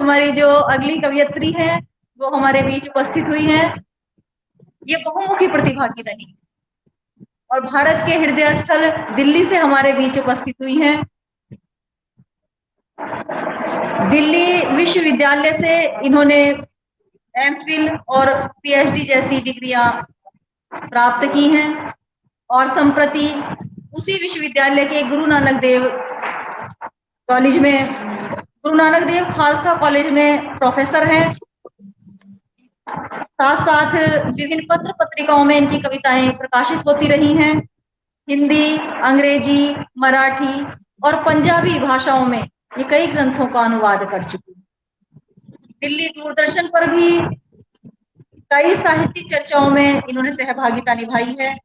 हमारी जो अगली कवयित्री है वो हमारे बीच उपस्थित हुई हैं। ये बहुमुखी प्रतिभा की धनी और भारत के हृदय स्थल दिल्ली से हमारे बीच उपस्थित हुई हैं। दिल्ली विश्वविद्यालय से इन्होंने एमफिल और पीएचडी जैसी डिग्रियां प्राप्त की हैं और संप्रति उसी विश्वविद्यालय के गुरु नानक देव खालसा कॉलेज में प्रोफेसर हैं। साथ साथ विभिन्न पत्र पत्रिकाओं में इनकी कविताएं प्रकाशित होती रही हैं। हिंदी, अंग्रेजी, मराठी और पंजाबी भाषाओं में ये कई ग्रंथों का अनुवाद कर चुकी हैं। दिल्ली दूरदर्शन पर भी कई साहित्यिक चर्चाओं में इन्होंने सहभागिता निभाई है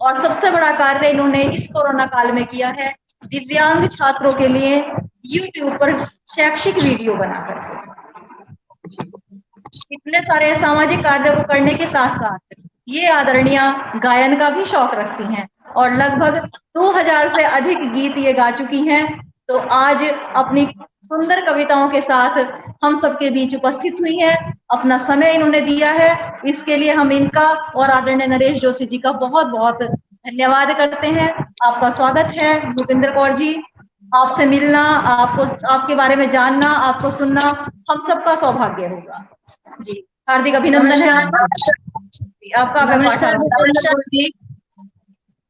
और सबसे बड़ा कार्य इन्होंने इस कोरोना काल में किया है, दिव्यांग छात्रों के लिए YouTube पर शैक्षिक वीडियो बनाकर। इतने सारे सामाजिक कार्यों को करने के साथ साथ ये आदरणीय गायन का भी शौक रखती हैं और लगभग 2000 से अधिक गीत ये गा चुकी हैं। तो आज अपनी सुंदर कविताओं के साथ हम सबके बीच उपस्थित हुई हैं, अपना समय इन्होंने दिया है, इसके लिए हम इनका और आदरणीय नरेश जोशी जी का बहुत बहुत धन्यवाद करते हैं। आपका स्वागत है भूपिंदर कौर जी। आपसे मिलना, आपके बारे में जानना, आपको सुनना हम सबका सौभाग्य होगा जी। हार्दिक अभिनंदन है आपका। नमस्कार जी।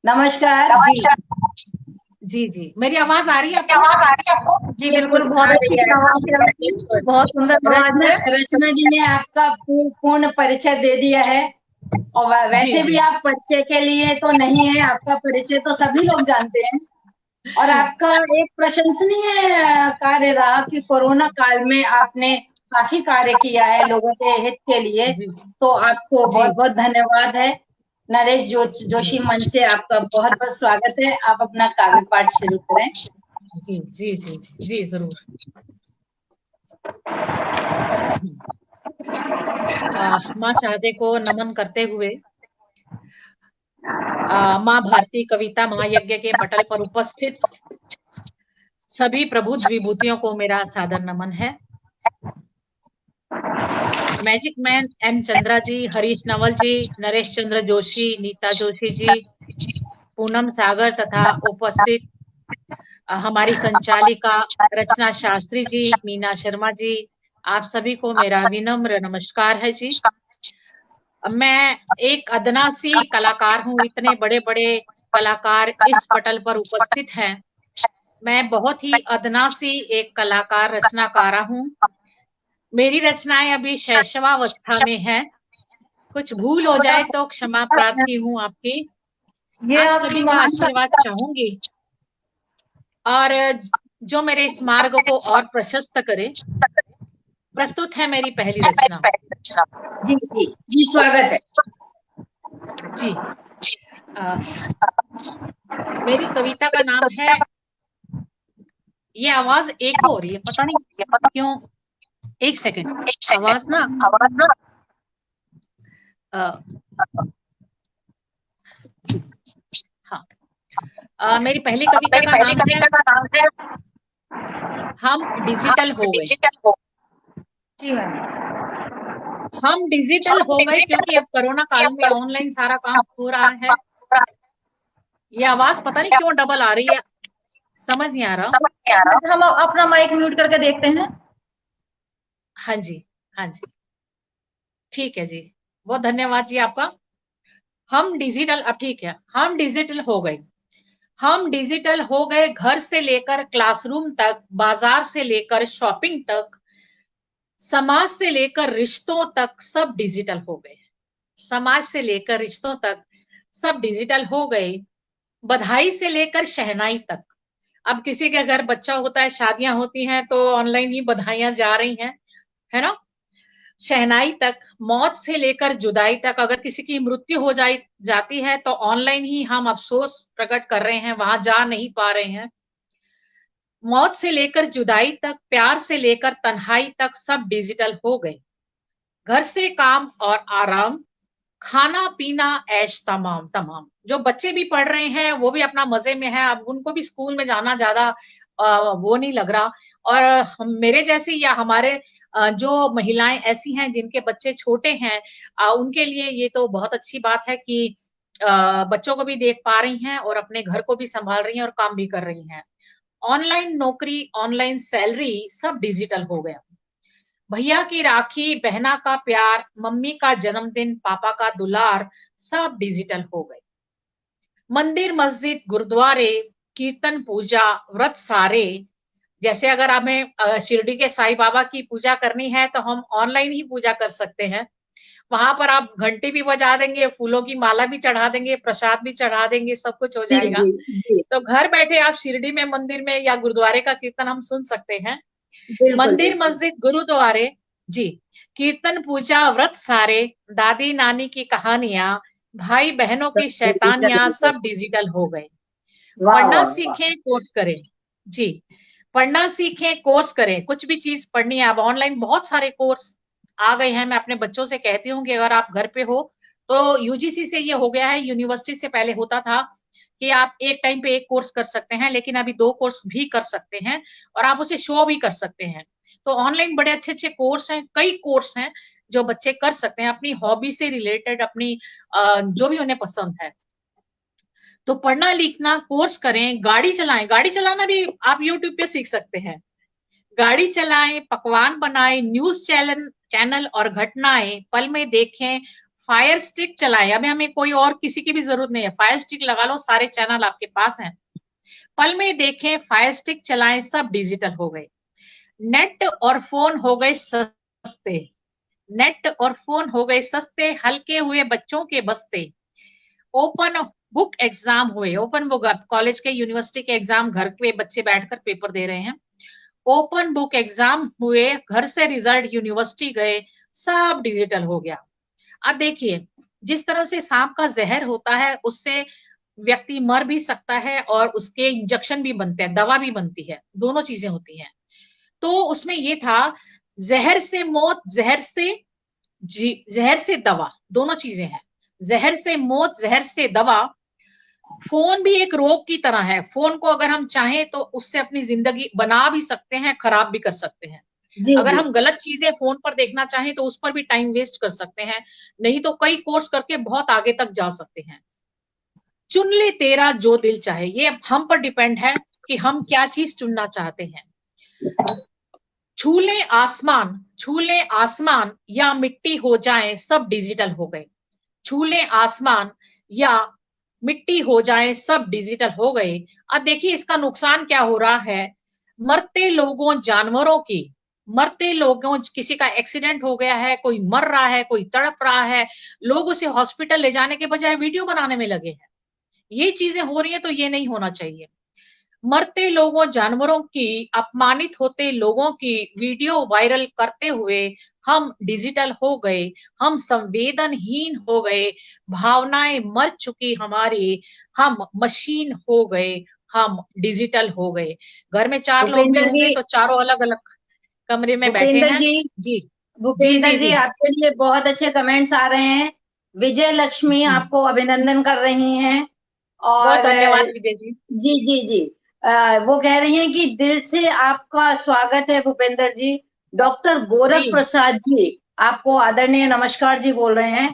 नमस्कार जी। जी जी, मेरी आवाज आ रही है? आपको? जी बिल्कुल, बहुत अच्छी आवाज है, बहुत सुंदर आवाज है। रचना जी ने आपका पूर्ण परिचय दे दिया है और वैसे भी आप परिचय के लिए तो नहीं है, आपका परिचय तो सभी लोग जानते हैं और आपका एक प्रशंसनीय कार्य रहा कि कोरोना काल में आपने काफी कार्य किया है लोगों के हित के लिए, तो आपको बहुत बहुत धन्यवाद है। नरेश जोशी मंच से आपका बहुत बहुत स्वागत है। आप अपना काव्य पाठ शुरू करें। जी जी जी जी जरूर। माँ शारदे को नमन करते हुए माँ भारती कविता महायज्ञ के पटल पर उपस्थित सभी प्रबुद्ध विभूतियों को मेरा सादर नमन है। मैजिक मैन एन चंद्रा जी, हरीश नवल जी, नरेश चंद्र जोशी, नीता जोशी जी, पूनम सागर तथा उपस्थित हमारी संचालिका रचना शास्त्री जी, मीना शर्मा जी, आप सभी को मेरा विनम्र नमस्कार है जी। मैं एक अदना सी कलाकार हूँ, इतने बड़े बड़े कलाकार इस पटल पर उपस्थित हैं। मैं बहुत ही अदना सी एक कलाकार रचनाकारा हूँ। मेरी रचनाएं अभी शैशवावस्था में है, कुछ भूल हो जाए तो क्षमा प्रार्थी हूँ आपकी। आप सभी का आशीर्वाद चाहूंगी और जो मेरे इस मार्ग को और प्रशस्त करे। प्रस्तुत है मेरी पहली रचना। जी जी जी, स्वागत है जी। मेरी कविता का नाम है, ये आवाज एको हो रही है, पता नहीं क्यों। एक सेकंड, आवाज ना हाँ। मेरी पहली कविता का नाम है हम डिजिटल हो गए। जी मैम, हम डिजिटल हो गए क्योंकि अब कोरोना काल में ऑनलाइन सारा काम हो रहा है। ये आवाज पता नहीं क्यों डबल आ रही है, समझ नहीं आ रहा। हम अपना माइक म्यूट करके देखते हैं। हाँ जी, हाँ जी, ठीक है जी, बहुत धन्यवाद जी आपका। हम डिजिटल, अब ठीक है, हम डिजिटल हो गए। हम डिजिटल हो गए, घर से लेकर क्लासरूम तक, बाजार से लेकर शॉपिंग तक, समाज से लेकर रिश्तों तक सब डिजिटल हो गए। समाज से लेकर रिश्तों तक सब डिजिटल हो गए। बधाई से लेकर शहनाई तक, अब किसी के घर बच्चा होता है, शादियां होती हैं तो ऑनलाइन ही बधाइयां जा रही हैं, है ना। शहनाई तक, मौत से लेकर जुदाई तक, अगर किसी की मृत्यु हो जाती है तो ऑनलाइन ही हम अफसोस प्रकट कर रहे हैं, वहां जा नहीं पा रहे हैं। मौत से लेकर जुदाई तक, प्यार से लेकर तन्हाई तक सब डिजिटल हो गए। घर से काम और आराम, खाना पीना ऐश तमाम तमाम। जो बच्चे भी पढ़ रहे हैं वो भी अपना मजे में है, अब उनको भी स्कूल में जाना ज्यादा वो नहीं लग रहा। और मेरे जैसे या हमारे जो महिलाएं ऐसी हैं जिनके बच्चे छोटे हैं, उनके लिए ये तो बहुत अच्छी बात है कि बच्चों को भी देख पा रही हैं और अपने घर को भी संभाल रही हैं और काम भी कर रही हैं। ऑनलाइन नौकरी, ऑनलाइन सैलरी सब डिजिटल हो गया। भैया की राखी, बहना का प्यार, मम्मी का जन्मदिन, पापा का दुलार, सब डिजिटल हो गए। मंदिर, मस्जिद, गुरुद्वारे, कीर्तन, पूजा, व्रत सारे, जैसे अगर हमें शिरडी के साईं बाबा की पूजा करनी है तो हम ऑनलाइन ही पूजा कर सकते हैं। वहां पर आप घंटी भी बजा देंगे, फूलों की माला भी चढ़ा देंगे, प्रसाद भी चढ़ा देंगे, सब कुछ हो जी जाएगा। जी जी, तो घर बैठे आप शिरडी में, मंदिर में या गुरुद्वारे का कीर्तन हम सुन सकते हैं। बिल्कुल मंदिर, बिल्कुल। मस्जिद, गुरुद्वारे, जी, कीर्तन, पूजा, व्रत सारे, दादी नानी की कहानियां, भाई बहनों सब की डिजिटल शैतानियां, हो गए। सब डिजिटल हो गए। वाह पढ़ना वाह वाह। सीखें, कोर्स करें, जी, पढ़ना सीखें, कोर्स करें, कुछ भी चीज पढ़नी है, अब ऑनलाइन बहुत सारे कोर्स आ गए हैं। मैं अपने बच्चों से कहती हूँ कि अगर आप घर पे हो तो यूजीसी से ये हो गया है, यूनिवर्सिटी से पहले होता था कि आप एक टाइम पे एक कोर्स कर सकते हैं, लेकिन अभी 2 कोर्स भी कर सकते हैं और आप उसे शो भी कर सकते हैं। तो ऑनलाइन बड़े अच्छे-अच्छे कोर्स हैं, कई कोर्स हैं जो बच्चे कर सकते हैं अपनी हॉबी से रिलेटेड, अपनी जो भी उन्हें पसंद है। तो पढ़ना लिखना, कोर्स करें, गाड़ी चलाएं, गाड़ी चलाना भी आप यूट्यूब पे सीख सकते हैं। गाड़ी चलाएं, पकवान बनाएं, न्यूज चैनल और घटनाएं पल में देखें, फायर स्टिक चलाएं। अभी हमें कोई और किसी की भी जरूरत नहीं है, फायर स्टिक लगा लो, सारे चैनल आपके पास हैं। पल में देखें, फायर स्टिक चलाएं, सब डिजिटल हो गए। नेट और फोन हो गए सस्ते, नेट और फोन हो गए सस्ते, हल्के हुए बच्चों के बस्ते। ओपन बुक एग्जाम हुए, ओपन बुक, कॉलेज के, यूनिवर्सिटी के एग्जाम घर पे बच्चे बैठकर पेपर दे रहे हैं। ओपन बुक एग्जाम हुए, घर से रिजल्ट यूनिवर्सिटी गए, सब डिजिटल हो गया। अब देखिए, जिस तरह से सांप का जहर होता है उससे व्यक्ति मर भी सकता है और उसके इंजेक्शन भी बनते हैं, दवा भी बनती है, दोनों चीजें होती हैं। तो उसमें ये था, जहर से मौत, जहर से दवा, दोनों चीजें हैं। जहर से मौत, जहर से दवा। फोन भी एक रोग की तरह है, फोन को अगर हम चाहें तो उससे अपनी जिंदगी बना भी सकते हैं, खराब भी कर सकते हैं। जी अगर जी हम गलत चीजें फोन पर देखना चाहें तो उस पर भी टाइम वेस्ट कर सकते हैं, नहीं तो कई कोर्स करके बहुत आगे तक जा सकते हैं। चुन ले तेरा जो दिल चाहे, ये हम पर डिपेंड है कि हम क्या चीज चुनना चाहते हैं। छू ले आसमान या मिट्टी हो जाए, सब डिजिटल हो गए। छू ले आसमान या मिट्टी हो जाए, सब डिजिटल हो गए। अब देखिए इसका नुकसान क्या हो रहा है। मरते लोगों, जानवरों की, मरते लोगों, किसी का एक्सीडेंट हो गया है, कोई मर रहा है, कोई तड़प रहा है, लोग उसे हॉस्पिटल ले जाने के बजाय वीडियो बनाने में लगे हैं। ये चीजें हो रही है तो ये नहीं होना चाहिए। मरते लोगों, जानवरों की, अपमानित होते लोगों की वीडियो वायरल करते हुए हम डिजिटल हो गए, हम संवेदनहीन हो गए, भावनाएं मर चुकी हमारी, हम मशीन हो गए, हम डिजिटल हो गए। घर में 4 लोग भी भूपेंद्र जी, होंगे तो चारों अलग अलग कमरे में बैठे भूपेंद्र हैं। जी, जी जी भूपेंद्र जी जी, जी आपके लिए बहुत अच्छे कमेंट्स आ रहे हैं। विजय लक्ष्मी जी, आपको अभिनंदन कर रही हैं। बहुत और धन्यवाद विजय जी। जी जी जी, वो कह रही हैं कि दिल से आपका स्वागत है भूपेंद्र जी। डॉक्टर गोरख जी प्रसाद जी आपको आदरणीय नमस्कार जी बोल रहे हैं।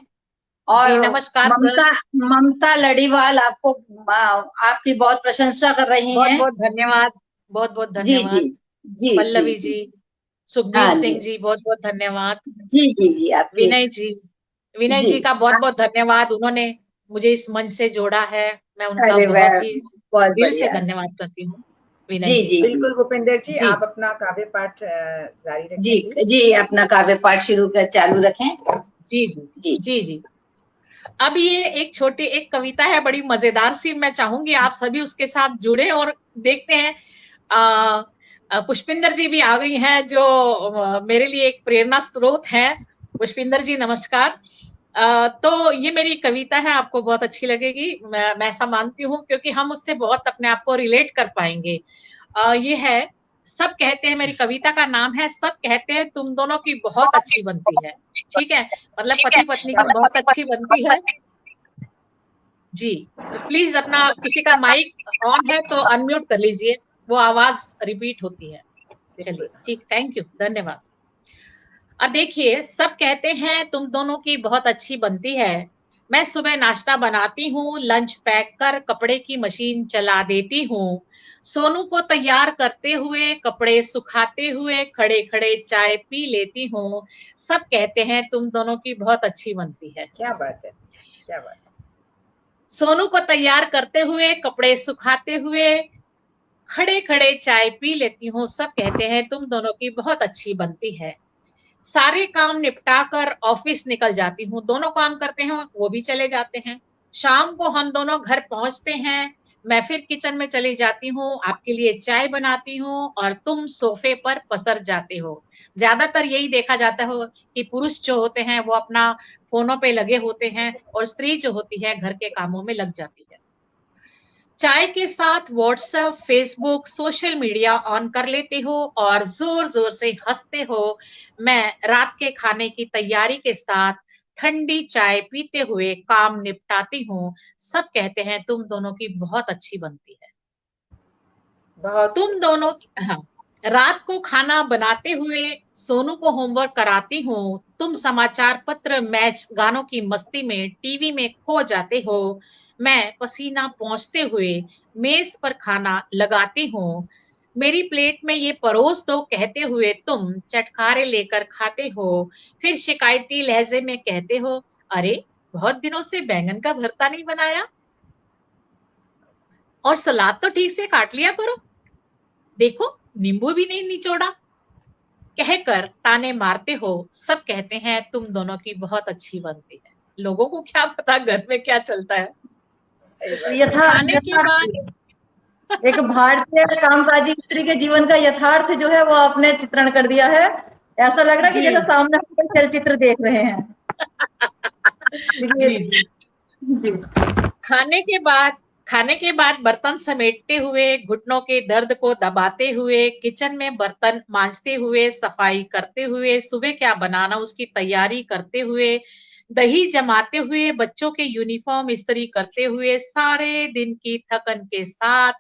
और जी, नमस्कार सर। ममता ममता लड़ीवाल आपको आपकी बहुत प्रशंसा कर रही बहुत हैं। बहुत धन्यवाद, बहुत बहुत जी जी धन्यवाद। जी जी पल्लवी जी, जी, सुखबीर हाँ जी, सिंह जी, बहुत बहुत धन्यवाद। जी जी जी, आपके विनय जी, विनय जी। जी का बहुत बहुत धन्यवाद, उन्होंने मुझे इस मंच से जोड़ा है। मैं उनका अरे वह, बहुत ही बहुत दिल से बढ़िया। धन्यवाद करती हूँ, विनय जी जी जी का। जी बिल्कुल भूपेंद्र जी, जी आप अपना काव्य पाठ जारी जी रखें प्लीज। जी, अपना काव्य पाठ शुरू कर चालू रखें। जी जी जी जी जी। अब ये एक छोटी एक कविता है, बड़ी मजेदार सी, मैं चाहूंगी आप सभी उसके साथ जुड़े और देखते हैं। पुष्पिंदर जी भी आ गई हैं जो मेरे लिए एक प्रेरणा स्रोत है। पुष्पिंदर जी नमस्कार। तो ये मेरी कविता है, आपको बहुत अच्छी लगेगी, मैं ऐसा मानती हूँ, क्योंकि हम उससे बहुत अपने आप को रिलेट कर पाएंगे। ये है, सब कहते हैं, मेरी कविता का नाम है सब कहते हैं तुम दोनों की बहुत अच्छी बनती है। ठीक है, मतलब पति पत्नी की बहुत अच्छी बनती है। जी, तो प्लीज अपना, किसी का माइक ऑन है तो अनम्यूट कर लीजिए, वो आवाज रिपीट होती है। चलिए बिल्कुल। ठीक, थैंक यू, धन्यवाद। और देखिए, सब कहते हैं तुम दोनों की बहुत अच्छी बनती है। मैं सुबह नाश्ता बनाती हूँ, लंच पैक कर कपड़े की मशीन चला देती हूँ, सोनू को तैयार करते हुए, कपड़े सुखाते हुए, खड़े खड़े चाय पी लेती हूँ। सब कहते हैं तुम दोनों की बहुत अच्छी बनती है। क्या बात है, क्या बात है। सोनू को तैयार करते हुए, कपड़े सुखाते हुए, खड़े खड़े चाय पी लेती हूँ। सब कहते हैं तुम दोनों की बहुत अच्छी बनती है। सारे काम निपटा कर ऑफिस निकल जाती हूँ, दोनों काम करते हैं, वो भी चले जाते हैं। शाम को हम दोनों घर पहुंचते हैं, मैं फिर किचन में चली जाती हूँ, आपके लिए चाय बनाती हूँ और तुम सोफे पर पसर जाते हो। ज्यादातर यही देखा जाता है कि पुरुष जो होते हैं वो अपना फोनों पे लगे होते हैं और स्त्री जो होती है घर के कामों में लग जाती है। चाय के साथ WhatsApp, Facebook, social media on कर लेते हो और जोर जोर से हंसते हो। मैं रात के खाने की तैयारी के साथ ठंडी चाय पीते हुए काम निपटाती हूँ। सब कहते हैं तुम दोनों की बहुत अच्छी बनती है। बहुत तुम दोनों, हाँ, रात को खाना बनाते हुए सोनू को होमवर्क कराती हूँ। तुम समाचार पत्र, मैच, गानों की मस्ती में टीवी में खो जाते हो। मैं पसीना पोंछते हुए मेज पर खाना लगाती हूँ। मेरी प्लेट में ये परोस दो कहते हुए तुम चटखारे लेकर खाते हो। फिर शिकायती लहजे में कहते हो, अरे बहुत दिनों से बैंगन का भरता नहीं बनाया, और सलाद तो ठीक से काट लिया करो, देखो नींबू भी नहीं निचोड़ा, कहकर ताने मारते हो। सब कहते हैं तुम दोनों की बहुत अच्छी बनती है। लोगों को क्या पता घर में क्या चलता है। सही बात है। खाने के बाद यथार्थ एक भारतीय कामकाजी स्त्री के जीवन का यथार्थ जो है वो आपने चित्रण कर दिया है। ऐसा लग रहा है कि जी जैसे सामने हम कोई चलचित्र देख रहे हैं। जी जी। जी। खाने के बाद बर्तन समेटते हुए, घुटनों के दर्द को दबाते हुए, किचन में बर्तन मांजते हुए, सफाई करते हुए, सुबह क्या बनाना उसकी तैयारी करते हुए, दही जमाते हुए, बच्चों के यूनिफॉर्म इस्त्री करते हुए, सारे दिन की थकन के साथ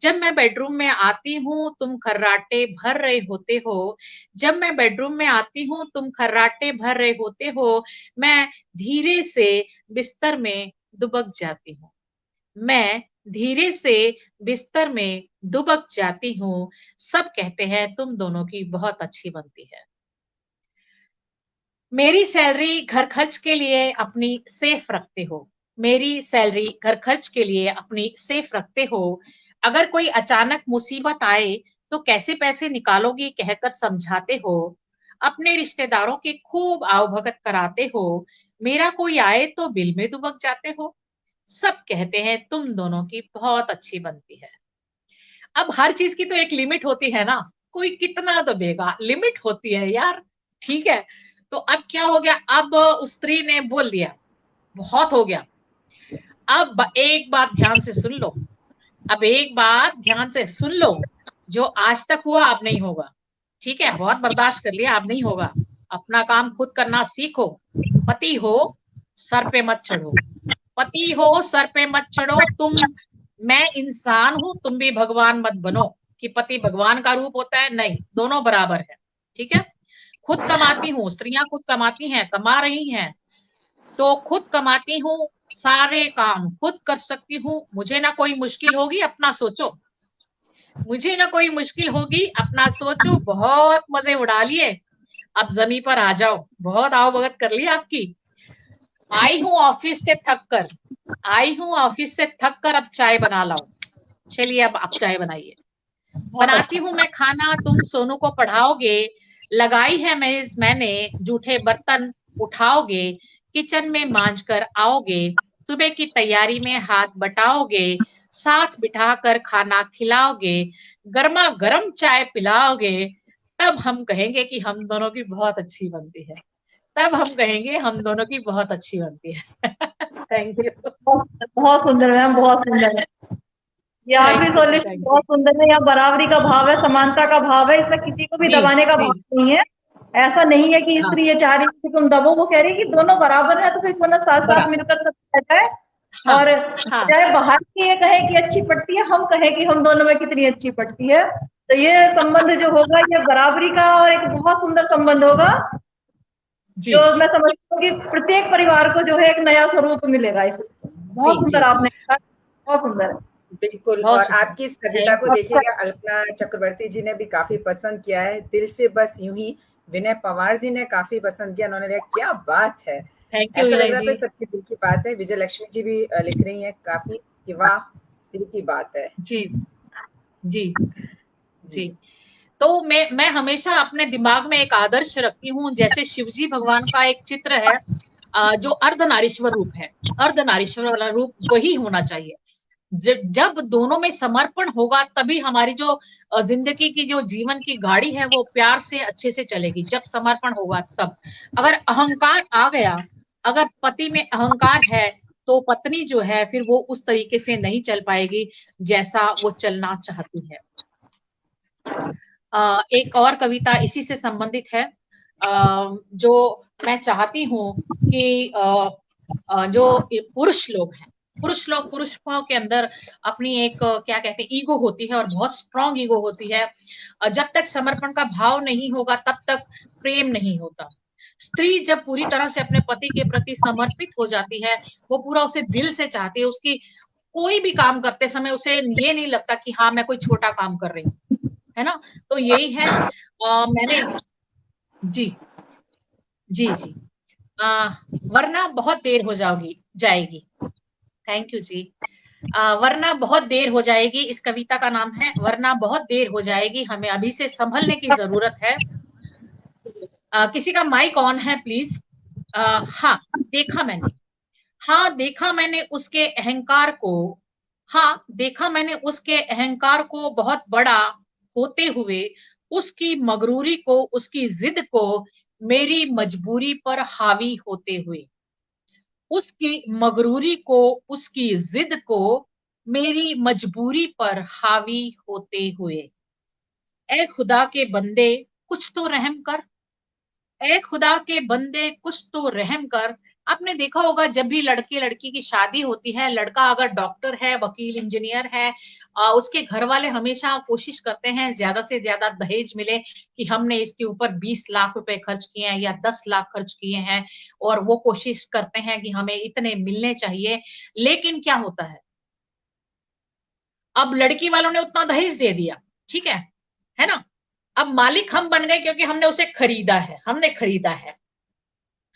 जब मैं बेडरूम में आती हूँ तुम खर्राटे भर रहे होते हो। जब मैं बेडरूम में आती हूँ तुम खर्राटे भर रहे होते हो। मैं धीरे से बिस्तर में दुबक जाती हूँ। मैं धीरे से बिस्तर में दुबक जाती हूँ। सब कहते हैं तुम दोनों की बहुत अच्छी बनती है। मेरी सैलरी घर खर्च के लिए अपनी सेफ रखते हो। मेरी सैलरी घर खर्च के लिए अपनी सेफ रखते हो। अगर कोई अचानक मुसीबत आए तो कैसे पैसे निकालोगी कहकर समझाते हो। अपने रिश्तेदारों की खूब आवभगत कराते हो। मेरा कोई आए तो बिल में दुबक जाते हो। सब कहते हैं तुम दोनों की बहुत अच्छी बनती है। अब हर चीज की तो एक लिमिट होती है ना, कोई कितना तो देगा, लिमिट होती है यार। ठीक है, तो अब क्या हो गया, अब उस स्त्री ने बोल दिया बहुत हो गया। अब एक बात ध्यान से सुन लो, अब एक बात ध्यान से सुन लो, जो आज तक हुआ अब नहीं होगा। ठीक है, बहुत बर्दाश्त कर लिया, अब नहीं होगा। अपना काम खुद करना सीखो। पति हो सर पे मत चढ़ो, पति हो सर पे मत चढ़ो। मैं इंसान हूं, तुम भी भगवान मत बनो कि पति भगवान का रूप होता है, नहीं, दोनों बराबर है। ठीक है, खुद कमाती हूँ, स्त्रियां खुद कमाती हैं, कमा रही हैं, तो खुद कमाती हूँ, सारे काम खुद कर सकती हूँ। मुझे ना कोई मुश्किल होगी, अपना सोचो, मुझे ना कोई मुश्किल होगी, अपना सोचो। बहुत मजे उड़ा लिए, अब जमीन पर आ जाओ, बहुत आवभगत कर ली आपकी। आई हूँ ऑफिस से थक कर, आई हूँ ऑफिस से थक कर, अब चाय बना लाओ। चलिए अब आप चाय बनाइए। बनाती हूँ मैं खाना, तुम सोनू को पढ़ाओगे। लगाई है मेज मैंने, जूठे बर्तन उठाओगे, किचन में मांज कर आओगे, सुबह की तैयारी में हाथ बटाओगे, साथ बिठाकर खाना खिलाओगे, गर्मा गर्म चाय पिलाओगे। तब हम कहेंगे कि हम दोनों की बहुत अच्छी बनती है, तब हम कहेंगे हम दोनों की बहुत अच्छी बनती है। Thank you. बहुत सुंदर मैम, बहुत सुंदर है। ये आखिरी थैंक यू जी, सॉल्यूशन थैंक यू। बहुत सुंदर है। यहाँ बराबरी का भाव है, समानता का भाव है, इसमें किसी को भी जी दबाने का जी। भाव नहीं है। ऐसा नहीं है कि हाँ, स्त्री ये चाह रही है कि तुम दबो, वो कह रही है कि दोनों बराबर है, तो फिर दोनों साथ साथ बराबर। मिलकर सब रहता है। हाँ और हाँ चाहे बाहर की ये कहे कि अच्छी पड़ती है, हम कहें कि हम दोनों में कितनी अच्छी पड़ती है, तो ये संबंध जो होगा ये बराबरी का और एक बहुत सुंदर संबंध होगा। जी जो मैं समझती हूँ कि प्रत्येक परिवार को जो है एक नया स्वरूप मिलेगा इससे। बहुत जी सुंदर जी आपने कहा, बहुत सुंदर है। बिल्कुल। बहुत और सुंदर। आपकी इस कविता थैंक को और देखिएगा, अल्पना चक्रवर्ती जी ने भी काफी पसंद किया है, दिल से बस यूं ही। विनय पवार जी ने काफी पसंद किया, उन्होंने कहा क्या बात है, यू ऐसा लग विनय रहा जी। था सबके दिल की बात है। विजय लक्ष्मी जी भी लिख रही हैं काफी कि वाह, दिल की बात है। जी जी जी जी। तो मैं हमेशा अपने दिमाग में एक आदर्श रखती हूँ, जैसे शिवजी भगवान का एक चित्र है जो अर्धनारीश्वर रूप है, अर्धनारीश्वर वाला रूप वही होना चाहिए। जब दोनों में समर्पण होगा तभी हमारी जो जिंदगी की जो जीवन की गाड़ी है वो प्यार से अच्छे से चलेगी, जब समर्पण होगा तब। अगर अहंकार आ गया, अगर पति में अहंकार है तो पत्नी जो है फिर वो उस तरीके से नहीं चल पाएगी जैसा वो चलना चाहती है। एक और कविता इसी से संबंधित है जो मैं चाहती हूँ कि जो पुरुष लोग हैं, पुरुषों के अंदर अपनी एक क्या कहते हैं ईगो होती है, और बहुत स्ट्रांग ईगो होती है। जब तक समर्पण का भाव नहीं होगा तब तक प्रेम नहीं होता। स्त्री जब पूरी तरह से अपने पति के प्रति समर्पित हो जाती है, वो पूरा उसे दिल से चाहती है, उसकी कोई भी काम करते समय उसे ये नहीं लगता कि हाँ मैं कोई छोटा काम कर रही हूँ, है ना। तो यही है मैंने जी जी जी वरना बहुत देर हो जाएगी। थैंक यू जी। वरना बहुत देर हो जाएगी, इस कविता का नाम है वरना बहुत देर हो जाएगी, हमें अभी से संभलने की जरूरत है। किसी का माइक ऑन है प्लीज। हाँ देखा मैंने, हाँ देखा मैंने उसके अहंकार को, हाँ देखा मैंने उसके अहंकार को बहुत बड़ा होते हुए, उसकी मगरूरी को उसकी जिद को मेरी मजबूरी पर हावी होते हुए, उसकी मगरूरी को उसकी जिद को मेरी मजबूरी पर हावी होते हुए। ए खुदा के बंदे कुछ तो रहम कर, ए खुदा के बंदे कुछ तो रहम कर। आपने देखा होगा जब भी लड़के लड़की की शादी होती है, लड़का अगर डॉक्टर है, वकील, इंजीनियर है, उसके घर वाले हमेशा कोशिश करते हैं ज्यादा से ज्यादा दहेज मिले, कि हमने इसके ऊपर 20 लाख रुपए खर्च किए हैं या 10 लाख खर्च किए हैं, और वो कोशिश करते हैं कि हमें इतने मिलने चाहिए। लेकिन क्या होता है, अब लड़की वालों ने उतना दहेज दे दिया, ठीक है ना। अब मालिक हम बन गए क्योंकि हमने उसे खरीदा है,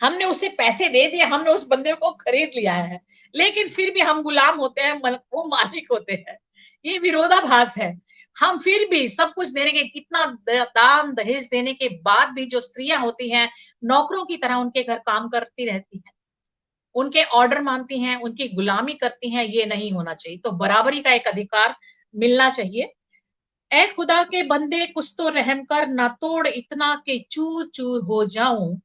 हमने उसे पैसे दे दिए, हमने उस बंदे को खरीद लिया है। लेकिन फिर भी हम गुलाम होते हैं, वो मालिक होते हैं। ये विरोधाभास है। हम फिर भी सब कुछ देने के, कितना दाम दहेज देने के बाद भी जो स्त्रियां होती हैं नौकरों की तरह उनके घर काम करती रहती हैं, उनके ऑर्डर मानती हैं, उनकी गुलामी करती हैं। ये नहीं होना चाहिए। तो बराबरी का एक अधिकार मिलना चाहिए। ए खुदा के बंदे कुछ तो रहम कर, ना तोड़ इतना के चूर चूर हो जाऊं,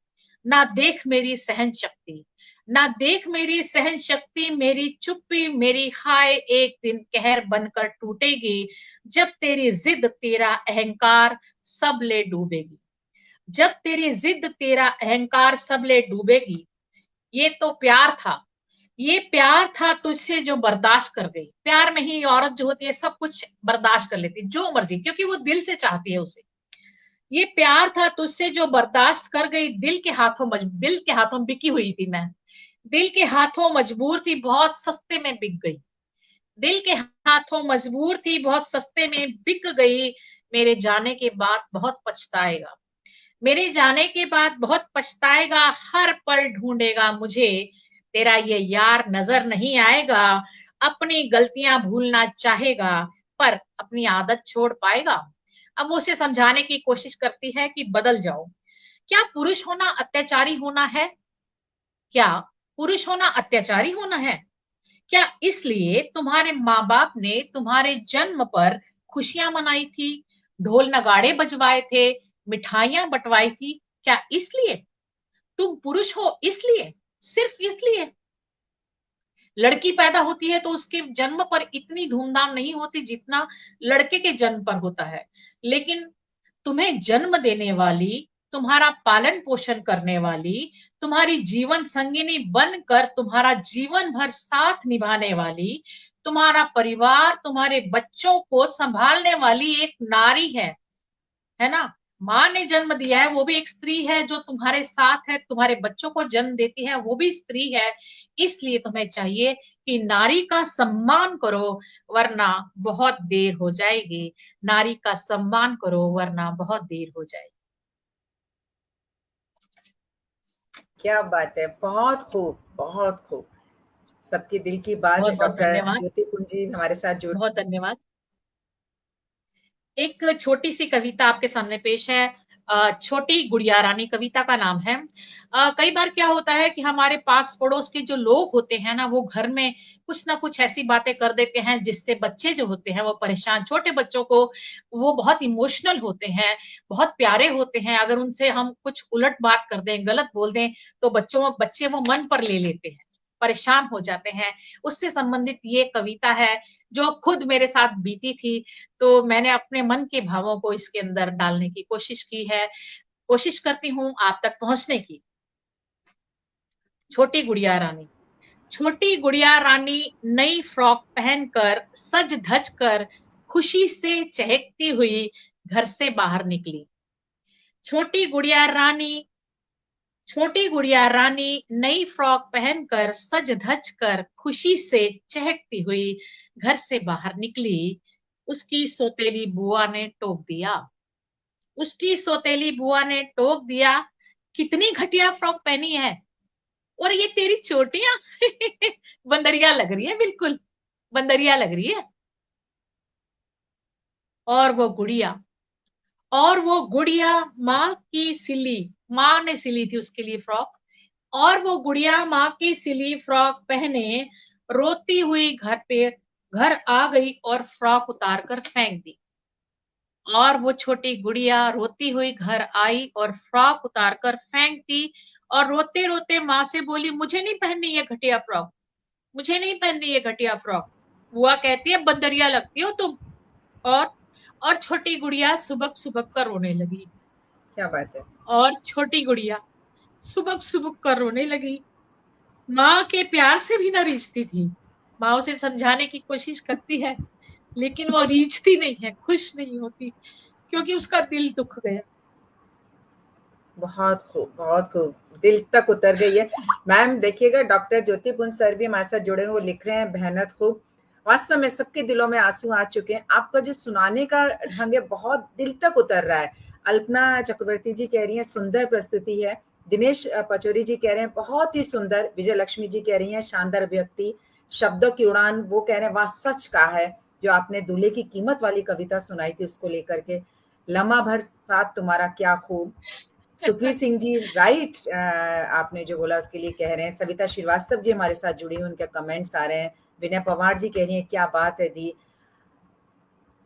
ना देख मेरी सहन शक्ति, ना देख मेरी सहन शक्ति, मेरी चुप्पी मेरी हाय एक दिन कहर बनकर टूटेगी, जब तेरी जिद तेरा अहंकार सब ले डूबेगी, जब तेरी जिद तेरा अहंकार सब ले डूबेगी। ये तो प्यार था, ये प्यार था तुझसे जो बर्दाश्त कर गई। प्यार में ही औरत जो होती है सब कुछ बर्दाश्त कर लेती, जो मर्जी, क्योंकि वो दिल से चाहती है उसे। ये प्यार था तुझसे जो बर्दाश्त कर गई, दिल के हाथों बिकी हुई थी मैं, दिल के हाथों मजबूर थी, बहुत सस्ते में बिक गई, दिल के हाथों मजबूर थी, बहुत सस्ते में बिक गई। मेरे जाने के बाद बहुत पछताएगा, मेरे जाने के बाद बहुत पछताएगा, हर पल ढूंढेगा मुझे, तेरा ये यार नजर नहीं आएगा, अपनी गलतियां भूलना चाहेगा पर अपनी आदत छोड़ पाएगा। अब वो उसे समझाने की कोशिश करती है कि बदल जाओ। क्या पुरुष होना अत्याचारी होना है? क्या पुरुष होना अत्याचारी होना है? क्या इसलिए तुम्हारे माँ बाप ने तुम्हारे जन्म पर खुशियां मनाई थी, ढोल नगाड़े बजवाए थे, मिठाइयां बंटवाई थी? क्या इसलिए तुम पुरुष हो? इसलिए, सिर्फ इसलिए? लड़की पैदा होती है तो उसके जन्म पर इतनी धूमधाम नहीं होती जितना लड़के के जन्म पर होता है। लेकिन तुम्हें जन्म देने वाली, तुम्हारा पालन पोषण करने वाली, तुम्हारी जीवन संगिनी बनकर तुम्हारा जीवन भर साथ निभाने वाली, तुम्हारा परिवार, तुम्हारे बच्चों को संभालने वाली एक नारी है ना। माँ ने जन्म दिया है, वो भी एक स्त्री है, जो तुम्हारे साथ है, तुम्हारे बच्चों को जन्म देती है, वो भी स्त्री है। इसलिए तुम्हें चाहिए कि नारी का सम्मान करो, वरना बहुत देर हो जाएगी। नारी का सम्मान करो, वरना बहुत देर हो जाएगी। क्या बात है, बहुत खूब, बहुत खूब। सबके दिल की बात बहुत है। बहुत डॉक्टर धन्यवाद। ज्योति कुंजी हमारे साथ जुड़। बहुत धन्यवाद। एक छोटी सी कविता आपके सामने पेश है। छोटी गुड़िया रानी कविता का नाम है। कई बार क्या होता है कि हमारे पास पड़ोस के जो लोग होते हैं ना, वो घर में कुछ ना कुछ ऐसी बातें कर देते हैं जिससे बच्चे जो होते हैं वो परेशान। छोटे बच्चों को वो बहुत इमोशनल होते हैं, बहुत प्यारे होते हैं। अगर उनसे हम कुछ उलट बात कर दें, गलत बोल दें, तो बच्चे वो मन पर ले लेते हैं, परेशान हो जाते हैं। उससे संबंधित ये कविता है जो खुद मेरे साथ बीती थी, तो मैंने अपने मन के भावों को इसके अंदर डालने की कोशिश की है, कोशिश करती हूँ आप तक पहुंचने की। छोटी गुड़िया रानी। छोटी गुड़िया रानी नई फ्रॉक पहनकर सज धज कर खुशी से चहकती हुई घर से बाहर निकली। छोटी गुड़िया रानी छोटी गुड़िया रानी नई फ्रॉक पहनकर सज धज कर खुशी से चहकती हुई घर से बाहर निकली। उसकी सौतेली बुआ ने टोक दिया। उसकी सौतेली बुआ ने टोक दिया, कितनी घटिया फ्रॉक पहनी है, और ये तेरी चोटियां बंदरिया लग रही है, बिल्कुल बंदरिया लग रही है। और वो गुड़िया माँ ने सिली थी उसके लिए फ्रॉक। और वो गुड़िया माँ की सिली फ्रॉक पहने रोती हुई घर आ गई और फ्रॉक उतार कर फेंक दी। और वो छोटी गुड़िया रोती हुई घर आई और फ्रॉक उतार कर फेंक दी, और रोते रोते माँ से बोली, मुझे नहीं पहननी ये घटिया फ्रॉक, मुझे नहीं पहननी ये घटिया फ्रॉक। बुआ कहती है, बंदरिया लगती हो तुम। और छोटी गुड़िया सुबक सुबक कर रोने लगी। क्या बात है। और छोटी गुड़िया सुबक सुबक कर रोने लगी। माँ के प्यार से भी ना रीझती थी। माँ उसे समझाने की कोशिश करती है, लेकिन वो रीझती नहीं है, खुश नहीं होती, क्योंकि उसका दिल दुख गया। बहुत खूब, बहुत खूब, दिल तक उतर गई है। मैम देखिएगा, डॉक्टर ज्योति पुंज सर भी हमारे साथ जुड़े हैं, वो लिख रहे हैं, बेहद खूब। वास्तव में सबके दिलों में आंसू आ चुके हैं। आपका जो सुनाने का ढंग है बहुत दिल तक उतर रहा है। अल्पना चक्रवर्ती जी कह रही हैं सुंदर प्रस्तुति है। दिनेश पचौरी जी कह रहे हैं बहुत ही सुंदर। विजय लक्ष्मी जी कह रही हैं शानदार अभिव्यक्ति, शब्दों की उड़ान। वो कह रहे हैं वाह सच कहा है, जो आपने दूल्हे की कीमत वाली कविता सुनाई थी उसको लेकर के। लम्हा भर साथ तुम्हारा क्या खूब। सुखवीर सिंह जी राइट, आपने जो बोला उसके लिए कह रहे हैं। सविता श्रीवास्तव जी हमारे साथ जुड़ी हुई, उनके कमेंट्स आ रहे हैं। विनय पवार जी कह रही हैं क्या बात है दी,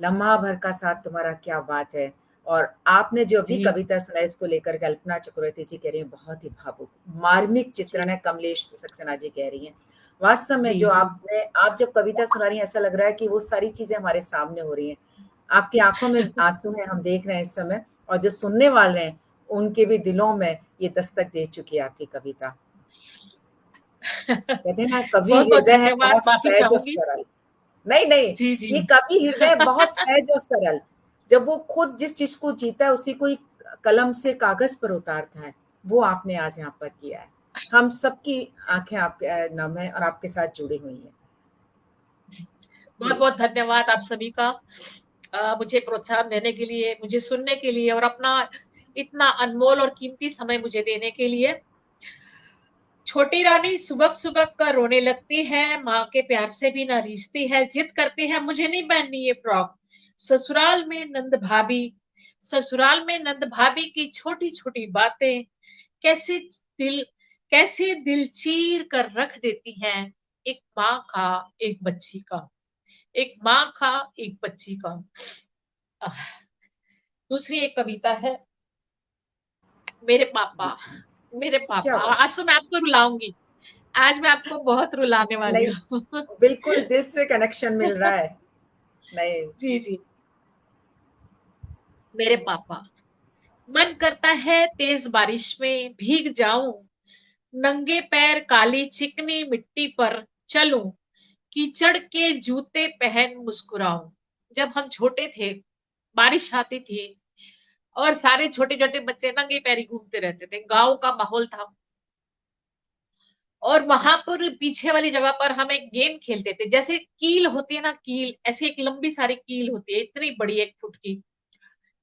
लम्हा भर का साथ तुम्हारा क्या बात है। और आपने जो भी जी कविता सुनाई इसको लेकर कल्पना चक्रवर्ती जी कह रही हैं बहुत ही भावुक मार्मिक चित्रण है। कमलेश सक्सेना जी कह रही हैं वास्तव में जी जो जी आप जब कविता सुना रही हैं ऐसा लग रहा है कि वो सारी चीजें हमारे सामने हो रही हैं। आपकी आंखों में आंसू हैं, हम देख रहे हैं इस समय, और जो सुनने वाले हैं उनके भी दिलों में ये दस्तक दे चुकी है आपकी कविता। कहते हैं ना कवि बहुत बहुत हृदय है धन्यवाद, बहुत माफी सहज और चाहूंगी। सरल। नहीं नहीं, जी जी ये कवि हृदय बहुत सहज और सरल। जब वो खुद जिस चीज को जीता है उसी को ही कलम से कागज पर उतारता है, वो आपने आज यहाँ पर किया है। हम सबकी आंखें आपके नम है और आपके साथ जुड़ी हुई हैं। बहुत बहुत धन्यवाद आप सभी का, मुझे प्रोत्साहन देने के लिए, मुझे सुनने के लिए, और अपना इतना अनमोल और कीमती समय मुझे देने के लिए। छोटी रानी सुबह सुबह कर रोने लगती है, माँ के प्यार से भी ना रीझती है, जिद करती है मुझे नहीं पहननी ये फ्रॉक। ससुराल में नंद भाभी ससुराल में नंद भाभी की छोटी छोटी बातें कैसे दिल कैसे दिल चीर कर रख देती हैं, एक माँ का एक बच्ची का, एक माँ का एक बच्ची का। दूसरी एक कविता है, मेरे पापा। मेरे क्या पापा, बात। आज तो मैं आपको रुलाऊंगी, आज मैं आपको बहुत रुलाने वाली नहीं, हूँ। बिल्कुल दिल से कनेक्शन मिल रहा है। नहीं, जी जी। मेरे पापा। मन करता है तेज बारिश में भीग जाऊं, नंगे पैर काली चिकनी मिट्टी पर चलूं, कीचड़ के जूते पहन मुस्कुराऊं। जब हम छोटे थे, बारिश आती थी, और सारे छोटे छोटे बच्चे नंगे पैरी घूमते रहते थे। गांव का माहौल था और वहां पर पीछे वाली जगह पर हम एक गेम खेलते थे, जैसे कील होती है ना, कील ऐसी एक लंबी सारी कील होती है, इतनी बड़ी 1 फुट की।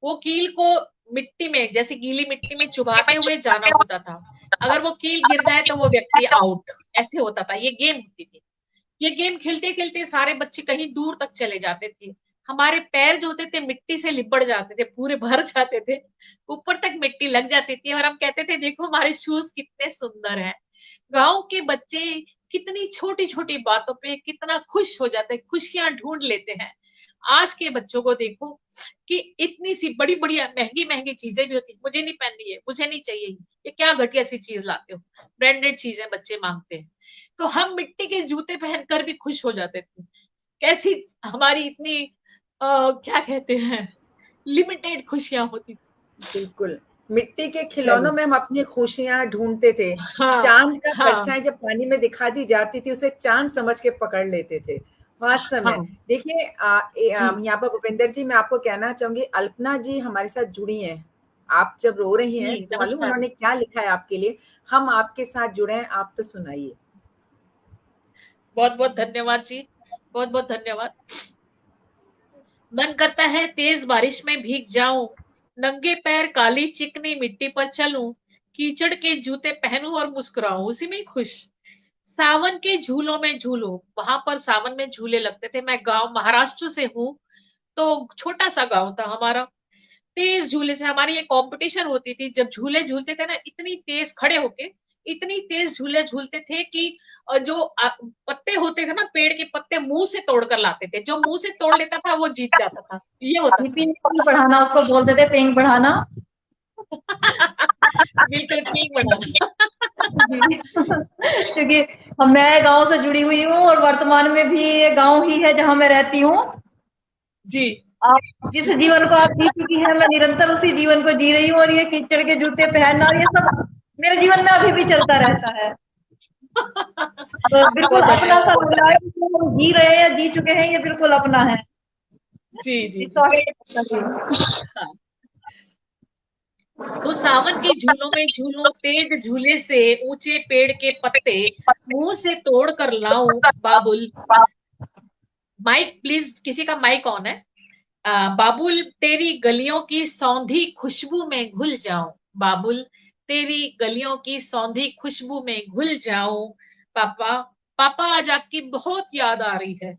वो कील को मिट्टी में, जैसे गीली मिट्टी में चुभाते हुए जाना होता था। अगर वो कील गिर जाए तो वो व्यक्ति आउट, ऐसे होता था। ये गेम होती थी। ये गेम खेलते खेलते सारे बच्चे कहीं दूर तक चले जाते थे। हमारे पैर जो होते थे मिट्टी से लिपट जाते थे, पूरे भर जाते थे, ऊपर तक मिट्टी लग जाती थी और हम कहते थे देखो हमारे शूज कितने सुंदर हैं। गांव के बच्चे कितनी छोटी छोटी बातों पे कितना खुश हो जाते हैं, खुशियां ढूंढ लेते हैं। आज के बच्चों को देखो कि इतनी सी बड़ी बड़ी महंगी महंगी चीजें भी होती, मुझे नहीं पहननी है, मुझे नहीं चाहिए, ये क्या घटिया सी चीज लाते हो, ब्रांडेड चीजें बच्चे मांगते हैं। तो हम मिट्टी के जूते पहनकर भी खुश हो जाते थे। कैसी हमारी इतनी क्या कहते हैं, लिमिटेड खुशियां होती थी। बिल्कुल, मिट्टी के खिलौनों में हम अपनी खुशियां ढूंढते थे। हाँ चांद का हाँ परछाई जब पानी में दिखा दी जाती थी, उसे चांद समझ के पकड़ लेते थे वास्तव में। हाँ देखिए जी यहाँ पर भूपेंद्र जी, मैं आपको कहना चाहूंगी, अल्पना जी हमारे साथ जुड़ी हैं। आप जब रो रही जी, हैं तो मालूम नमस्कार। उन्होंने क्या लिखा है आपके लिए। हम आपके साथ जुड़े हैं, आप तो सुनाइए। बहुत बहुत धन्यवाद जी, बहुत बहुत धन्यवाद। मन करता है तेज बारिश में भीग जाऊं, नंगे पैर काली चिकनी मिट्टी पर चलूं, कीचड़ के जूते पहनूं और मुस्कुराऊं, उसी में खुश। सावन के झूलों में झूलूं, वहां पर सावन में झूले लगते थे। मैं गांव महाराष्ट्र से हूँ, तो छोटा सा गांव था हमारा। तेज झूले से हमारी एक कंपटीशन होती थी। जब झूले झूलते थे ना, इतनी तेज खड़े होके, इतनी तेज झूले झूलते थे कि जो पत्ते होते थे ना, पेड़ के पत्ते मुंह से तोड़कर लाते थे। जो मुंह से तोड़ लेता था वो जीत जाता था, ये होता था। पिंग बढ़ाना उसको बोलते थे, पिंग बढ़ाना। बिल्कुल पीक बनाना। क्योंकि मैं गांव से जुड़ी हुई हूँ और वर्तमान में भी ये गांव ही है जहां मैं रहती हूँ। जी आप जिस जीवन को आप जी चुकी है, मैं निरंतर उसी जीवन को जी रही हूँ, और ये कीचड़ के जूते पहनना और ये सब मेरे जीवन में अभी भी चलता रहता है। तो बिल्कुल बहुत अपना सा धन्यवाद। लग रहा है कि जो हम जी रहे हैं या जी चुके हैं, ये बिल्कुल अपना है। जी जी इस जी हाँ। तो सावन के झूलों में झूलूं, तेज झूले से ऊंचे पेड़ के पत्ते मुंह से तोड़ कर लाऊं, बाबुल। माइक प्लीज, किसी का माइक ऑन है। बाबुल तेरी गलियों की सौंधी खुशबू में घुल जाऊं, बाबुल तेरी गलियों की सौंधी खुशबू में घुल जाऊं। पापा, पापा आज आपकी बहुत याद आ रही है।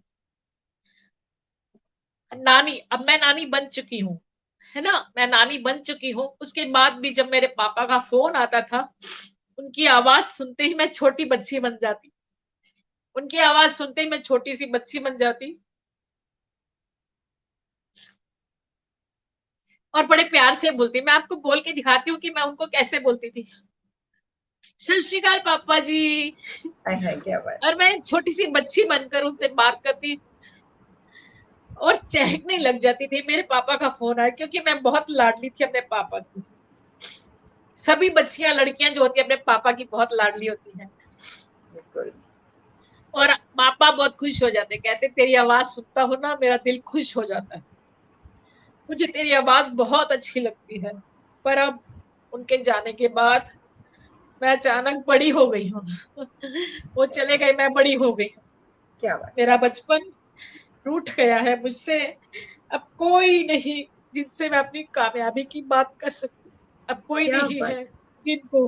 नानी, अब मैं नानी बन चुकी हूँ, है ना, मैं नानी बन चुकी हूँ। उसके बाद भी जब मेरे पापा का फोन आता था, उनकी आवाज सुनते ही मैं छोटी बच्ची बन जाती। उनकी आवाज सुनते ही मैं छोटी सी बच्ची बन जाती और बड़े प्यार से बोलती। मैं आपको बोल के दिखाती हूँ कि मैं उनको कैसे बोलती थी। सत श्री अकाल पापा जी। है क्या बात। और मैं छोटी सी बच्ची बनकर उनसे बात करती और चहकने लग जाती थी। मेरे पापा का फोन आया, क्योंकि मैं बहुत लाडली थी अपने पापा की। सभी बच्चियां, लड़कियां जो होती है अपने पापा की बहुत लाडली होती हैं। बिल्कुल। और पापा बहुत खुश हो जाते, कहते तेरी आवाज सुनता हूं ना, मेरा दिल खुश हो जाता है, मुझे तेरी आवाज बहुत अच्छी लगती है। पर अब उनके जाने के बाद मैं अचानक बड़ी हो गई हूँ। वो चले गए, मैं बड़ी हो गई। क्या बात। मेरा बचपन रूठ गया है मुझसे। अब कोई नहीं जिनसे मैं अपनी कामयाबी की बात कर सकूं। अब कोई क्या नहीं बात। है जिनको,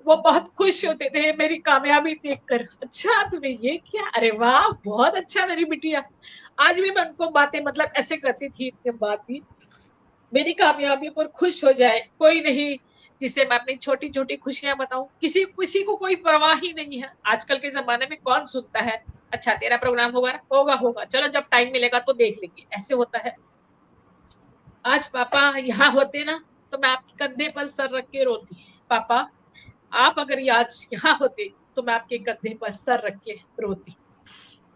वो बहुत खुश होते थे मेरी कामयाबी देखकर। अच्छा तुम्हें ये किया, अरे वाह बहुत अच्छा मेरी बिटिया। आज भी मैं उनको बातें मतलब ऐसे करती थी, इतने बात भी मेरी कामयाबी पर खुश हो जाए। कोई नहीं जिसे मैं अपनी छोटी छोटी खुशियां बताऊं। किसी किसी को कोई परवाह ही नहीं है। आजकल के जमाने में कौन सुनता है, अच्छा तेरा प्रोग्राम होगा ना, होगा होगा, चलो जब टाइम मिलेगा तो देख लेंगे, ऐसे होता है। आज पापा यहाँ होते ना, तो मैं आपके कंधे पर सर रख के रोती। पापा आप अगर आज यहाँ होते तो मैं आपके कंधे पर सर रख के रोती।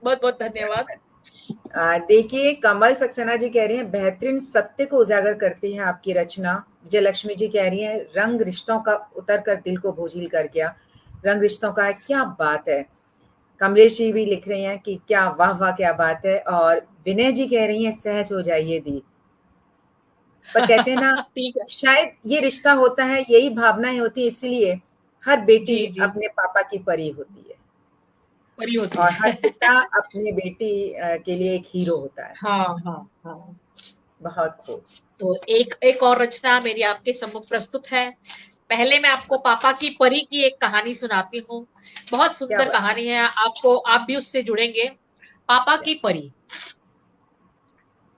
बहुत बहुत धन्यवाद। देखिए, कमल सक्सेना जी कह रही हैं बेहतरीन सत्य को उजागर करती है आपकी रचना। विजयलक्ष्मी जी कह रही हैं रंग रिश्तों का उतर कर दिल को बोझिल कर गया। रंग रिश्तों का है, क्या बात है। कमलेश जी भी लिख रही हैं कि क्या वाह वाह क्या बात है। और विनय जी कह रही हैं सहज हो जाइए दी। पर कहते हैं ना, ठीक है शायद ये रिश्ता होता है, यही भावनाएं होती है, इसलिए हर बेटी जी जी अपने पापा की परी होती है परी होती और हर है। पिता अपनी बेटी के लिए एक हीरो होता है। हाँ हाँ हाँ। बहुत खूब। तो एक और रचना मेरी आपके सम्मुख प्रस्तुत है। पहले मैं आपको पापा की परी की एक कहानी सुनाती हूँ। बहुत क्या सुंदर बात कहानी है, आपको आप भी उससे जुड़ेंगे। पापा क्या की परी।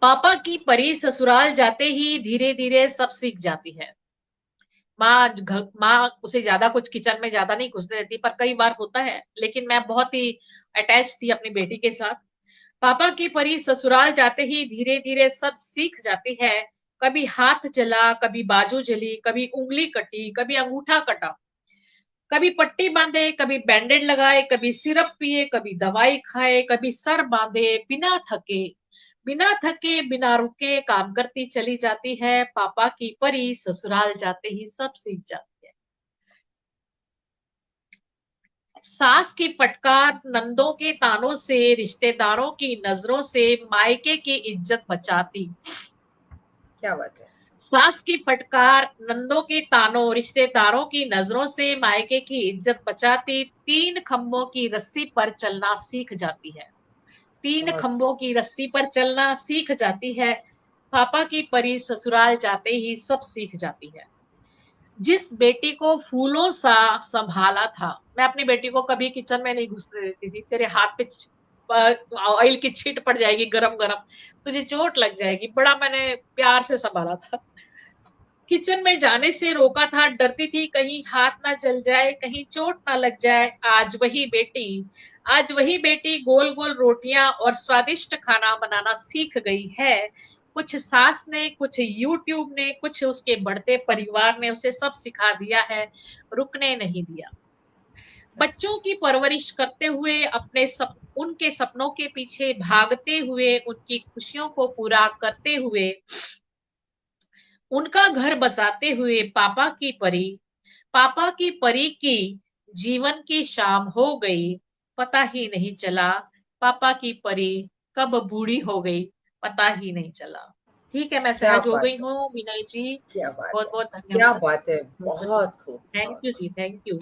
पापा की परी ससुराल जाते ही धीरे धीरे सब सीख जाती है। माँ उसे ज्यादा कुछ किचन में ज्यादा नहीं घुसने देती, पर कई बार होता है, लेकिन मैं बहुत ही अटैच थी अपनी बेटी के साथ। पापा की परी ससुराल जाते ही धीरे धीरे सब सीख जाती है। कभी हाथ जला, कभी बाजू जली, कभी उंगली कटी, कभी अंगूठा कटा, कभी पट्टी बांधे, कभी बैंडेड लगाए, कभी सिरप पिए, कभी दवाई खाए, कभी सर बांधे, बिना थके बिना रुके काम करती चली जाती है। पापा की परी ससुराल जाते ही सब सीख जाती है। सास की फटकार, नंदों के तानों से, रिश्तेदारों की नजरों से मायके की इज्जत बचाती। क्या बात है। सास की फटकार, नंदों के तानों, रिश्तेदारों की नजरों से मायके की इज्जत बचाती। तीन खंभों की रस्सी पर चलना सीख जाती है। तीन बहुत खंभों की रस्सी पर चलना सीख जाती है। पापा की परी ससुराल जाते ही सब सीख जाती है। जिस बेटी को फूलों सा संभाला था, मैं अपनी बेटी को कभी किचन में नहीं घुसने देती थी। तेरे हाथ पे ऑयल की छींट पड़ जाएगी गरम गरम, तुझे चोट लग जाएगी, बड़ा मैंने प्यार से संभाला था। किचन में जाने से रोका था, डरती थी कहीं हाथ ना जल जाए, कहीं चोट ना लग जाए। आज वही बेटी गोल गोल रोटियां और स्वादिष्ट खाना बनाना सीख गई है। कुछ सास ने, कुछ यूट्यूब ने, कुछ उसके बढ़ते परिवार ने उसे सब सिखा दिया है, रुकने नहीं दिया। बच्चों की परवरिश करते हुए, उनके सपनों के पीछे भागते हुए, उनकी खुशियों को पूरा करते हुए, उनका घर बसाते हुए, पापा की परी की जीवन की शाम हो गई, पता ही नहीं चला। पापा की परी कब बूढ़ी हो गई, पता ही नहीं चला। ठीक है, मैं क्या सहज हो बात गई है। हूँ विनय जी। क्या बात बहुत है। बहुत क्या धन्यवाद। बात है। बहुत खूब। थैंक बहुत यू खूब। जी, थैंक यू।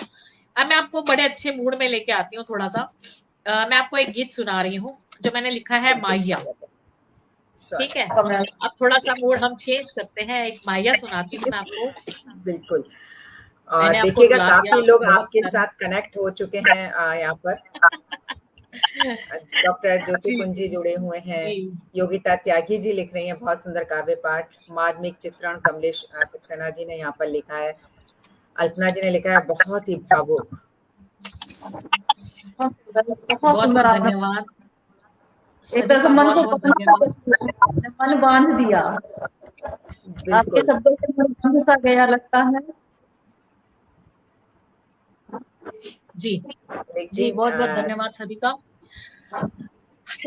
अब मैं आपको बड़े अच्छे मूड में लेके आती हूँ थोड़ा सा। मैं आपको एक गीत सुना रही हूँ जो मैंने लिखा है, बिल्कुल माहिया। स्वागत है। ठीक है, स्वागत अब थोड़ा सा मूड हम चेंज करते हैं, एक माहिया सुनाती हूँ मैं आपको। है। बिल्कुल। और मैंने आपको देखिएगा रुला दिया, काफी आपको लोग बहुत आपके सारे। साथ कनेक्ट हो चुके हैं यहाँ पर। डॉक्टर ज्योति जी कुंज जी जी जुड़े हुए हैं। जी योगिता त्यागी जी लिख रही हैं बहुत सुंदर काव्य पाठ। मार्मिक चित्रण कमलेश सक्सेना जी ने यहाँ पर लिखा है। अल्पना जी ने लिखा है बहुत ही भावुक। बहुत बहुत सुंदर बहुत आपने धन्यवाद एक सभी तरह से का, मन बहुत को बहुत पकड़ा धन्यवाद। आपने मन बांध दिया। आपके बिल्कुल। शब्दों से मन बांध सा गया लगता है। जी जी, लेकिन बहुत बहुत धन्यवाद सभी का।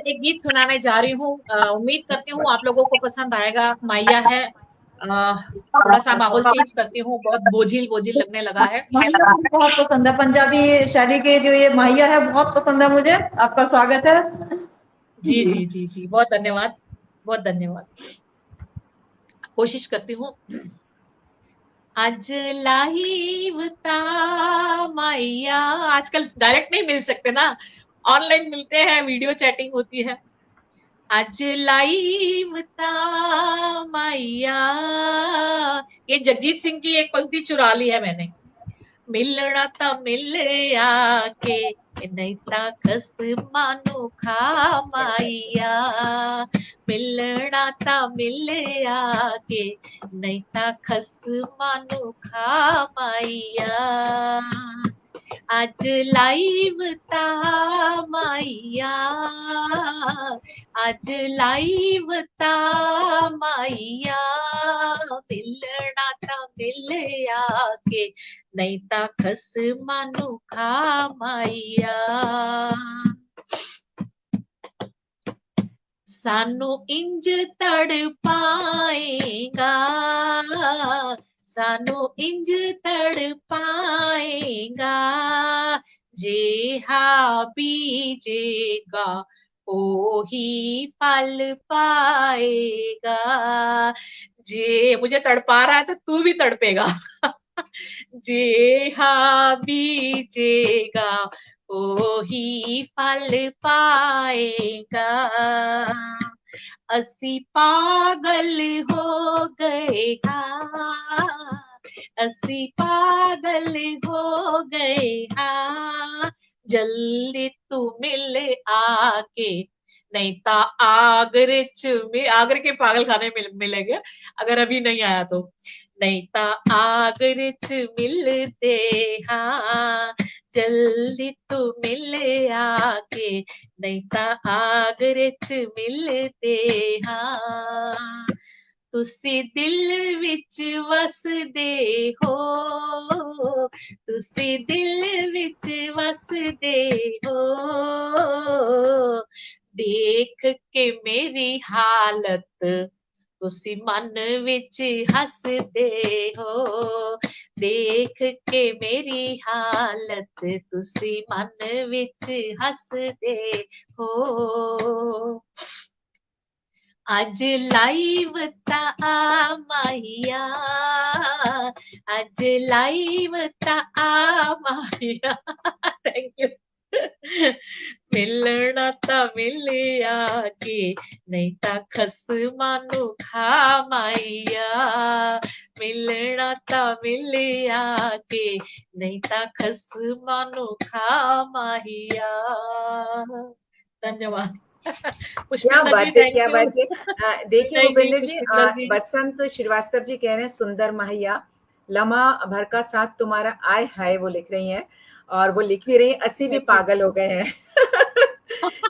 एक गीत सुनाने जा रही हूँ, उम्मीद करती हूँ आप लोगों को पसंद आएगा। माहिया है। थोड़ा सा माहौल चेंज करती हूँ, बहुत बोझिल बोझिल लगने लगा है। माहिया मुझे बहुत पसंद है, पंजाबी शैली के जो ये माहिया है बहुत पसंद है मुझे। आपका स्वागत है। जी जी जी जी, बहुत धन्यवाद, बहुत धन्यवाद। कोशिश करती हूँ। आज लाइव ता माहिया, आजकल डायरेक्ट नहीं मिल सकते ना, ऑनलाइन मिलते हैं, वीडियो चैटिंग होती है। आज लाइव ता माहिया, ये जगजीत सिंह की एक पंक्ति चुरा ली है मैंने। मिलना ता मिले आके, नहीं ता खस मानो खा माइया। मिलना ता मिले आके, नहीं ता खस मानो खा माइया। आज लाइव ता माइया, आज लाइव ता माइया। मिलना ता मिले आके, नहीं ता खस मानो खा माइया। सानू इंज तड़ पाएगा, सानू इंज तड़ पाएगा, जे हा बीजेगा ओ ही फल पाएगा। जे मुझे तड़पा रहा है तो तू भी तड़पेगा। जे हा बीजेगा ओ ही फल पाएगा। असी पागल हो गए हाँ, असी पागल हो गए हाँ, जल्दी तू मिल आके, नहीं ता आगरे में आगरे के पागल खाने मिलेंगे अगर अभी नहीं आया तो। नहीं ता आगरे मिलते हाँ, जल्दी तू मिल आके, नहीं ता आगरे मिलते हाँ। तुसी दिल विच वसदे हो, तुसी दिल विच वसदे हो, देख के मेरी हालत तुसी मन विच हसदे हो, देख के मेरी हालत तुसी मन विच हसदे हो। अज लाइव ता आ माहिया, अज लाइव ता आ माहिया। Thank you. मिलना ता मिलिया के, नहीं ता खसमा नु खा माहिया, मिलना ता मिलिया के, नहीं ता खसमा नु खा माहिया। धन्यवाद। क्या पुष्पिंदर जी बात है, थैंक क्या यू। बात है। देखिए नहीं जी भूपेंद्र जी, पुष्पिंदर जी। बसंत श्रीवास्तव जी कह रहे हैं सुंदर मैया, लम्हा भर का साथ तुम्हारा आय हाय, वो लिख रही हैं। और वो लिख भी रही हैं असी भी पागल हो गए हैं।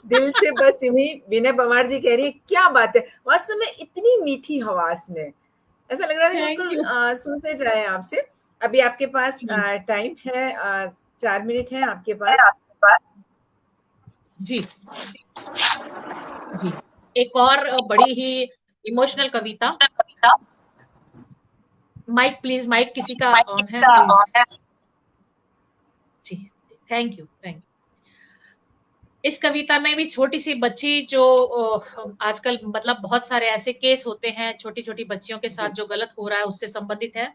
दिल से बस यूं ही। विनय पवार जी कह रही है क्या बात है, वास्तव में इतनी मीठी आवाज में ऐसा लग रहा था कि थैंक बिल्कुल यू। सुनते जाए आपसे। अभी आपके पास टाइम है, 4 मिनट है आपके पास। जी जी, एक और बड़ी ही इमोशनल कविता। माइक प्लीज, माइक किसी का ऑन है प्लीज। जी थैंक यू, थैंक यू। इस कविता में भी छोटी सी बच्ची जो आजकल मतलब बहुत सारे ऐसे केस होते हैं छोटी छोटी बच्चियों के साथ जो गलत हो रहा है, उससे संबंधित है।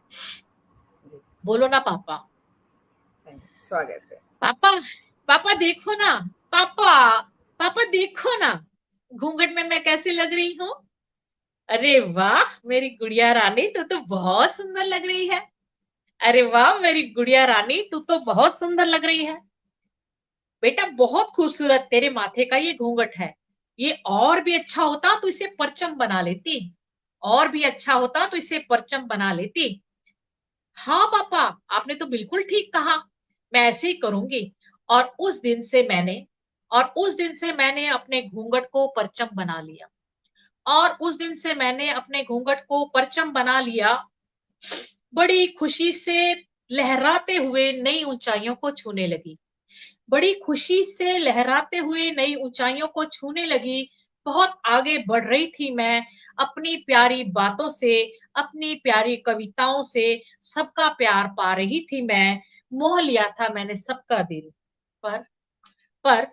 बोलो ना पापा, स्वागत है। पापा पापा देखो ना, पापा पापा देखो ना, घूंघट में मैं कैसे लग रही हूँ। अरे वाह मेरी गुड़िया रानी, तू तो बहुत सुंदर लग रही है। अरे वाह मेरी गुड़िया रानी, तू तो बहुत सुंदर लग रही है। बेटा बहुत खूबसूरत तेरे माथे का ये घूंघट है, ये और भी अच्छा होता तो इसे परचम बना लेती, और भी अच्छा होता तो इसे परचम बना लेती। हाँ पापा आपने तो बिल्कुल ठीक कहा, मैं ऐसे ही करूंगी। और उस दिन से मैंने अपने घूंघट को परचम बना लिया, और उस दिन से मैंने अपने घूंघट को परचम बना लिया। बड़ी खुशी से लहराते हुए नई ऊंचाइयों को छूने लगी, बड़ी खुशी से लहराते हुए नई ऊंचाइयों को छूने लगी। बहुत आगे बढ़ रही थी मैं, अपनी प्यारी बातों से, अपनी प्यारी कविताओं से सबका प्यार पा रही थी मैं। मोह लिया था मैंने सबका दिल। पर पर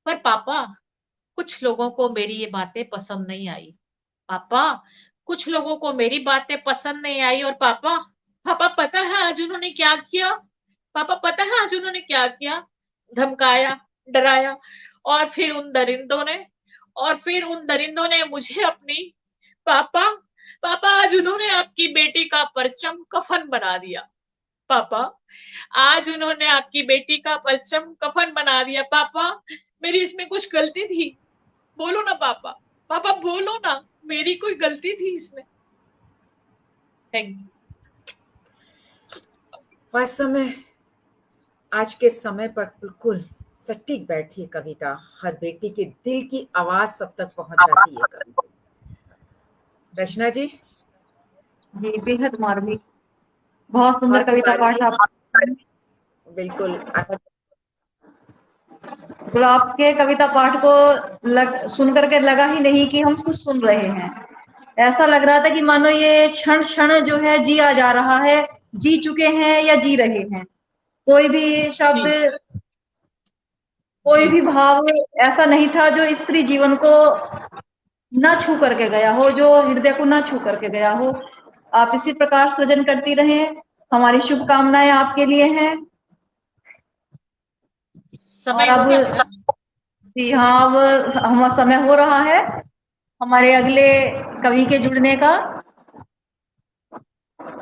पर पापा कुछ लोगों को मेरी ये बातें पसंद नहीं आई। पापा कुछ लोगों को मेरी बातें पसंद नहीं आई। और पापा पापा पता है आज उन्होंने क्या किया। पापा पता है आज उन्होंने क्या किया, धमकाया, डराया। और फिर उन दरिंदों ने मुझे अपनी, पापा पापा आज उन्होंने आपकी बेटी का परचम कफन बना दिया। पापा आज उन्होंने आपकी बेटी का परचम कफन बना दिया। पापा मेरी इसमें कुछ गलती थी, बोलो ना पापा, पापा बोलो ना, मेरी कोई गलती थी इसमें। Thank you. वास्तव में आज के समय पर बिल्कुल सटीक बैठती है कविता, हर बेटी के दिल की आवाज सब तक पहुंच जाती है कविता। रचना जी जी बेहद मार्मिक, बहुत सुंदर कविता पाठ आप। बिल्कुल। तो आपके कविता पाठ को सुन करके लगा ही नहीं कि हम कुछ सुन रहे हैं। ऐसा लग रहा था कि मानो ये क्षण क्षण जो है जिया जा रहा है, जी चुके हैं या जी रहे हैं। कोई भी शब्द कोई भी भाव ऐसा नहीं था जो स्त्री जीवन को ना छू करके गया हो, जो हृदय को ना छू करके गया हो। आप इसी प्रकार सृजन करती रहें, हमारी शुभकामनाएं आपके लिए हैं। समय और हो अब गया मेरा? जी हाँ, अब हम समय हो रहा है हमारे अगले कवि के जुड़ने का।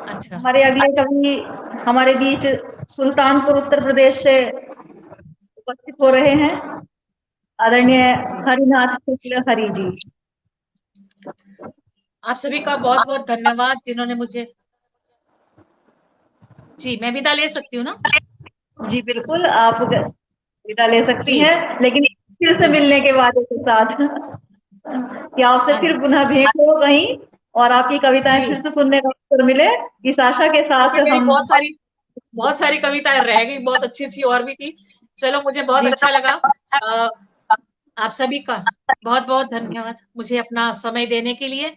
अच्छा, हमारे अगले कवि हमारे बीच सुल्तानपुर उत्तर प्रदेश से उपस्थित हो रहे हैं, आदरणीय जी। हरिनाथ शुक्ल हरि जी। आप सभी का बहुत बहुत धन्यवाद जिन्होंने मुझे, जी मैं विदा ले सकती हूँ ना? जी बिल्कुल, आप विदा ले सकती जी हैं, जी लेकिन फिर से जी। मिलने के वादे के साथ कि आपसे हाँ फिर जी पुनः भेंट हो कहीं और आपकी कविताएं जी। फिर से सुनने का अवसर मिले, इस आशा के अभी साथ मेरी हम। बहुत सारी कविताएं रह गई, बहुत अच्छी अच्छी और भी थी। चलो, मुझे बहुत जी अच्छा लगा। आप सभी का बहुत बहुत धन्यवाद मुझे अपना समय देने के लिए।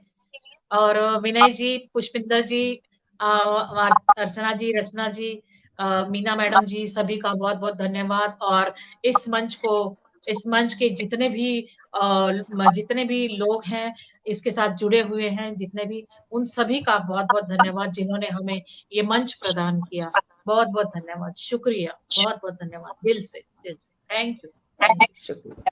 और विनय जी, पुष्पिंदर जी, अर्चना जी, रचना जी, मीना मैडम जी, सभी का बहुत बहुत धन्यवाद। और इस मंच के जितने भी लोग हैं इसके साथ जुड़े हुए हैं, जितने भी, उन सभी का बहुत बहुत धन्यवाद जिन्होंने हमें ये मंच प्रदान किया। बहुत बहुत धन्यवाद, शुक्रिया, बहुत बहुत धन्यवाद, दिल से थैंक यू। शुक्रिया।